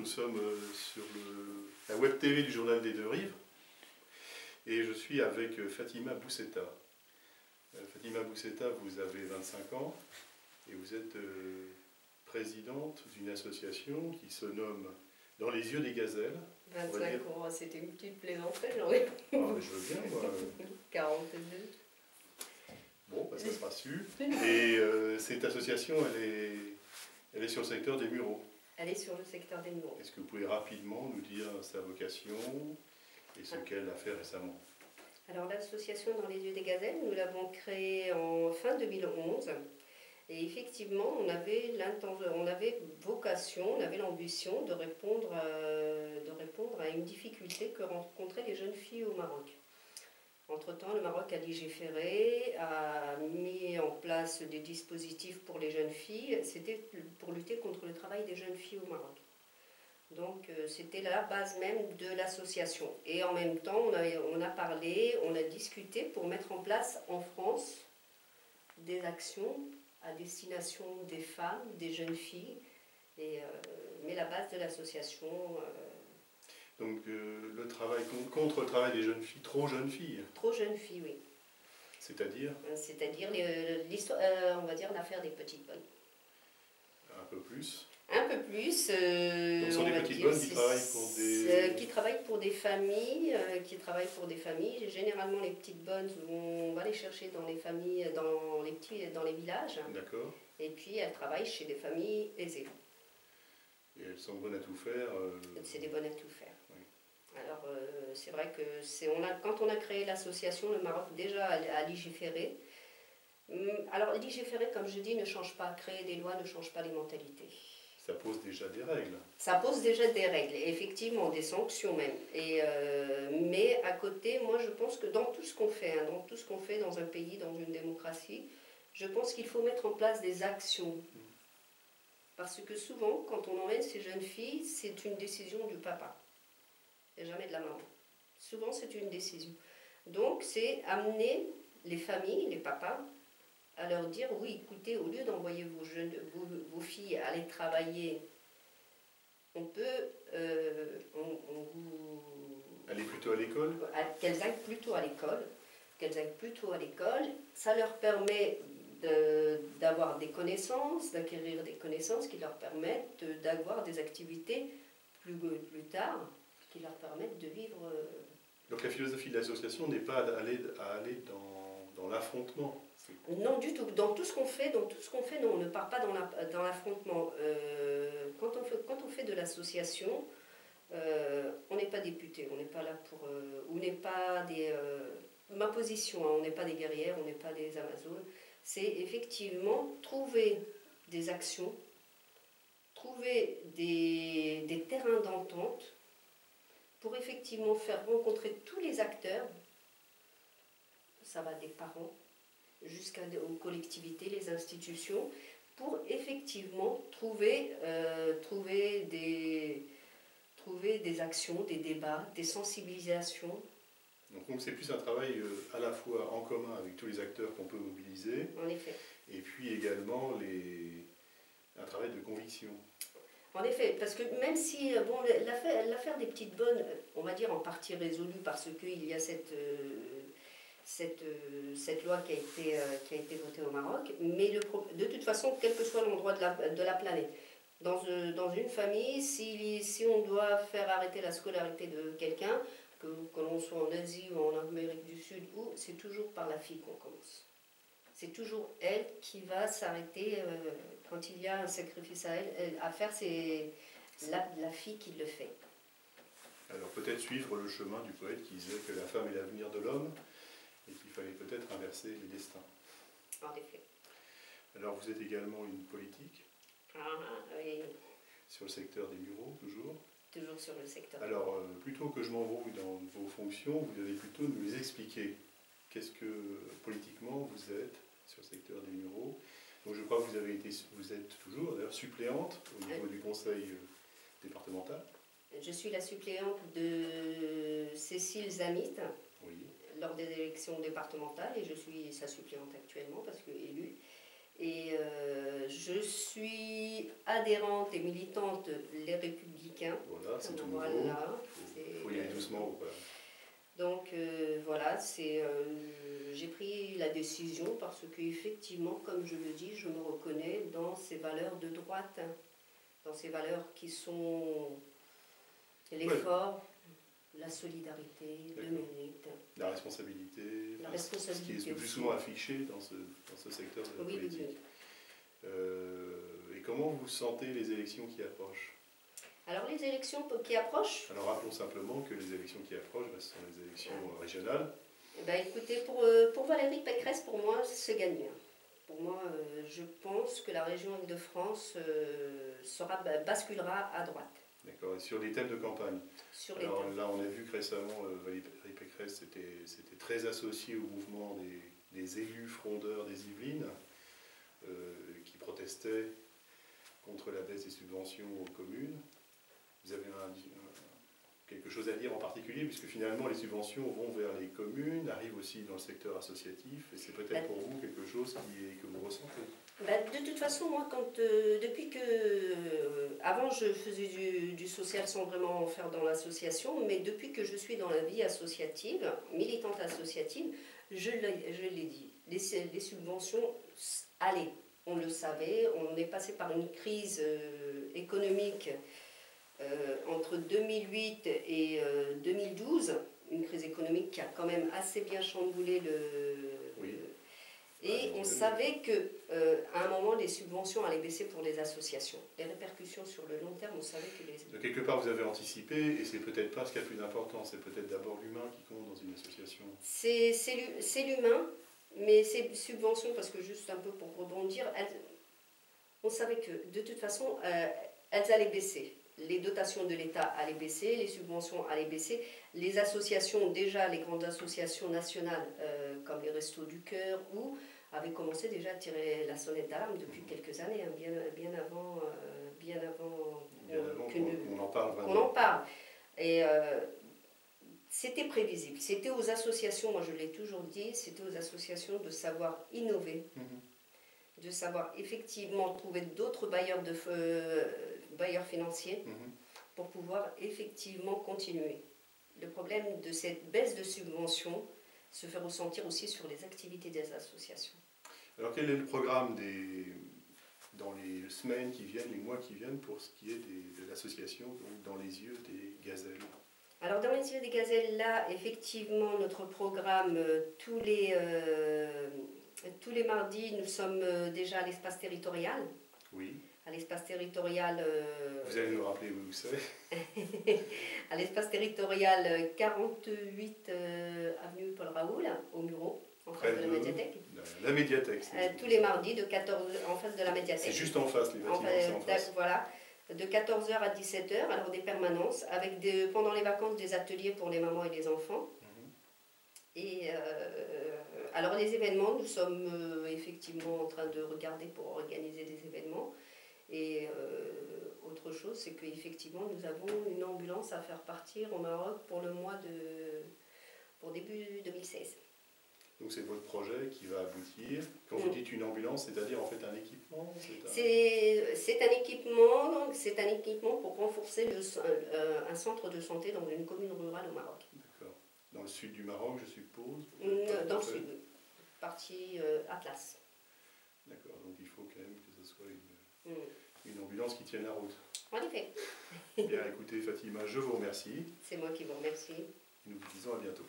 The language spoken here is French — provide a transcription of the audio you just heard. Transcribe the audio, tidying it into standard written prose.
sommes sur la web TV du journal des Deux-Rives et je suis avec Fatima Bousseta. Fatima Bousseta, vous avez 25 ans et vous êtes présidente d'une association qui se nomme Dans les yeux des gazelles. 25 ans, c'était une petite plaisanterie, j'en ai. Ah, mais je veux bien, moi. 42. Bon, bah, ça sera su. Et cette association, elle est sur le secteur des Mureaux. Elle est sur le secteur des Mureaux. Est-ce que vous pouvez rapidement nous dire sa vocation et ce qu'elle a fait récemment? Alors l'association Dans les yeux des gazelles, nous l'avons créée en fin 2011. Et effectivement, on avait vocation, on avait l'ambition de répondre à une difficulté que rencontraient les jeunes filles au Maroc. Entre-temps, le Maroc a légiféré, a mis en place des dispositifs pour les jeunes filles. C'était pour lutter contre le travail des jeunes filles au Maroc. Donc c'était la base même de l'association. Et en même temps, on a parlé, on a discuté pour mettre en place en France des actions à destination des femmes, des jeunes filles. Mais la base de l'association... Donc le travail contre le travail des jeunes filles, trop jeunes filles. Trop jeunes filles, oui. C'est-à-dire? C'est-à-dire, on va dire, l'affaire des petites bonnes. Un peu plus. Un peu plus. Donc ce sont des petites bonnes qui travaillent pour des... Qui travaillent pour des familles. Généralement, les petites bonnes, on va les chercher dans les familles, dans les villages. D'accord. Et puis, elles travaillent chez des familles aisées. Et elles sont bonnes à tout faire. C'est des bonnes à tout faire. Oui. Alors, c'est vrai que quand on a créé l'association, le Maroc déjà a légiféré. Alors, légiférer, comme je dis, ne change pas. Créer des lois ne change pas les mentalités. Ça pose déjà des règles. Ça pose déjà des règles, effectivement, des sanctions même. Mais à côté, moi je pense que dans tout ce qu'on fait, dans tout ce qu'on fait dans un pays, dans une démocratie, je pense qu'il faut mettre en place des actions. Parce que souvent, quand on emmène ces jeunes filles, c'est une décision du papa, et jamais de la maman. Souvent, c'est une décision. Donc, c'est amener les familles, les papas, à leur dire, oui, écoutez, au lieu d'envoyer vos filles aller travailler, on peut... Aller plutôt à l'école? Qu'elles aillent plutôt à l'école. Ça leur permet d'avoir des connaissances, d'acquérir des connaissances qui leur permettent d'avoir des activités plus tard, qui leur permettent de vivre... Donc la philosophie de l'association n'est pas d'aller dans l'affrontement. Non, du tout. Dans tout ce qu'on fait, non, on ne part pas dans l'affrontement. Quand on fait de l'association, on n'est pas député, on n'est pas là pour... on n'est pas des... ma position, hein, on n'est pas des guerrières, on n'est pas des Amazones. C'est effectivement trouver des actions, trouver des terrains d'entente pour effectivement faire rencontrer tous les acteurs. Ça va des parents jusqu'aux collectivités, les institutions, pour effectivement trouver des actions, des débats, des sensibilisations. Donc c'est plus un travail à la fois en commun avec tous les acteurs qu'on peut mobiliser, En effet. et puis également un travail de conviction. En effet, parce que même si l'affaire des petites bonnes, on va dire en partie résolue parce qu'il y a cette loi qui a été votée au Maroc, mais de toute façon, quel que soit l'endroit de la planète, dans une famille, si on doit faire arrêter la scolarité de quelqu'un, que l'on soit en Asie ou en Amérique du Sud, c'est toujours par la fille qu'on commence. C'est toujours elle qui va s'arrêter quand il y a un sacrifice à faire, c'est la fille qui le fait. Alors peut-être suivre le chemin du poète qui disait que la femme est l'avenir de l'homme et qu'il fallait peut-être inverser les destins. En effet. Alors vous êtes également une politique? Oui. Sur le secteur des Mureaux, toujours? Toujours sur le secteur. Alors, plutôt que je m'embrouille dans vos fonctions, vous devez plutôt nous expliquer qu'est-ce que, politiquement, vous êtes sur le secteur des Mureaux. Donc je crois que vous êtes toujours, d'ailleurs, suppléante au niveau du conseil départemental. Je suis la suppléante de Cécile Zamit, oui, lors des élections départementales, et je suis sa suppléante actuellement, parce que élue. Et je suis adhérente et militante Les Républicains. Voilà, c'est tout nouveau. Voilà. Il faut y aller doucement. Voilà. Donc voilà, j'ai pris la décision parce qu'effectivement, comme je le dis, je me reconnais dans ces valeurs de droite, dans ces valeurs qui sont l'effort, la solidarité, le mérite. La responsabilité, ce qui est le plus souvent affiché dans ce secteur de la politique. Oui. Et comment vous sentez les élections qui approchent? Alors les élections qui approchent... Alors rappelons simplement que les élections qui approchent, ce sont les élections régionales. Écoutez, pour Valérie Pécresse, pour moi, c'est gagné. Pour moi, je pense que la région Île-de-France basculera à droite. D'accord, et sur les thèmes de campagne. Là, on a vu que récemment, Valérie Pécresse s'était très associée au mouvement des élus frondeurs des Yvelines, qui protestaient contre la baisse des subventions aux communes. Vous avez quelque chose à dire en particulier, puisque finalement les subventions vont vers les communes, arrivent aussi dans le secteur associatif, et c'est peut-être pour vous quelque chose que vous ressentez. De toute façon, moi, depuis que... avant, je faisais du social sans vraiment en faire dans l'association, mais depuis que je suis dans la vie associative, militante associative, je l'ai dit, les subventions, allez, on le savait, on est passé par une crise économique entre 2008 et 2012, une crise économique qui a quand même assez bien chamboulé et on savait qu'à un moment, les subventions allaient baisser pour les associations. Les répercussions sur le long terme, on savait que De quelque part, vous avez anticipé, et c'est peut-être pas ce qui a le plus important, c'est peut-être d'abord l'humain qui compte dans une association. C'est l'humain, mais ces subventions, parce que juste un peu pour rebondir, on savait que de toute façon, elles allaient baisser. Les dotations de l'État allaient baisser, les subventions allaient baisser. Les associations, déjà les grandes associations nationales, comme les Restos du Cœur, avaient commencé déjà à tirer la sonnette d'alarme depuis quelques années, hein, bien avant qu'on en parle vraiment. Qu'on en parle. Et c'était prévisible. C'était aux associations, moi je l'ai toujours dit, c'était aux associations de savoir innover, de savoir effectivement trouver d'autres bailleurs financiers pour pouvoir effectivement continuer. Le problème de cette baisse de subventions se fait ressentir aussi sur les activités des associations. Alors quel est le programme dans les semaines qui viennent, les mois qui viennent, pour ce qui est de l'association, donc dans les yeux des gazelles? Alors dans les yeux des gazelles, là, effectivement, notre programme, tous les mardis, nous sommes déjà à l'espace territorial. Oui. À l'espace territorial... Vous allez nous rappeler où c'est? À l'espace territorial 48 avenue Paul Raoul, au Mureau, en face de la médiathèque. La médiathèque. Tous les mardis, en face de la médiathèque. C'est juste en face, les bâtiments, c'est en face. Voilà, de 14h à 17h, alors des permanences, avec pendant les vacances des ateliers pour les mamans et les enfants. Et alors les événements, nous sommes effectivement en train de regarder pour organiser des événements. Et autre chose, c'est qu'effectivement, nous avons une ambulance à faire partir au Maroc pour pour début 2016. Donc c'est votre projet qui va aboutir. Quand vous dites une ambulance, c'est-à-dire en fait un équipement? C'est un équipement pour renforcer un centre de santé dans une commune rurale au Maroc. D'accord. Dans le sud du Maroc, je suppose? Dans le sud, partie Atlas. D'accord, donc il faut quand même que ce soit une ambulance qui tienne la route. En effet. Bien, écoutez Fatima, je vous remercie. C'est moi qui vous remercie. Et nous vous disons à bientôt.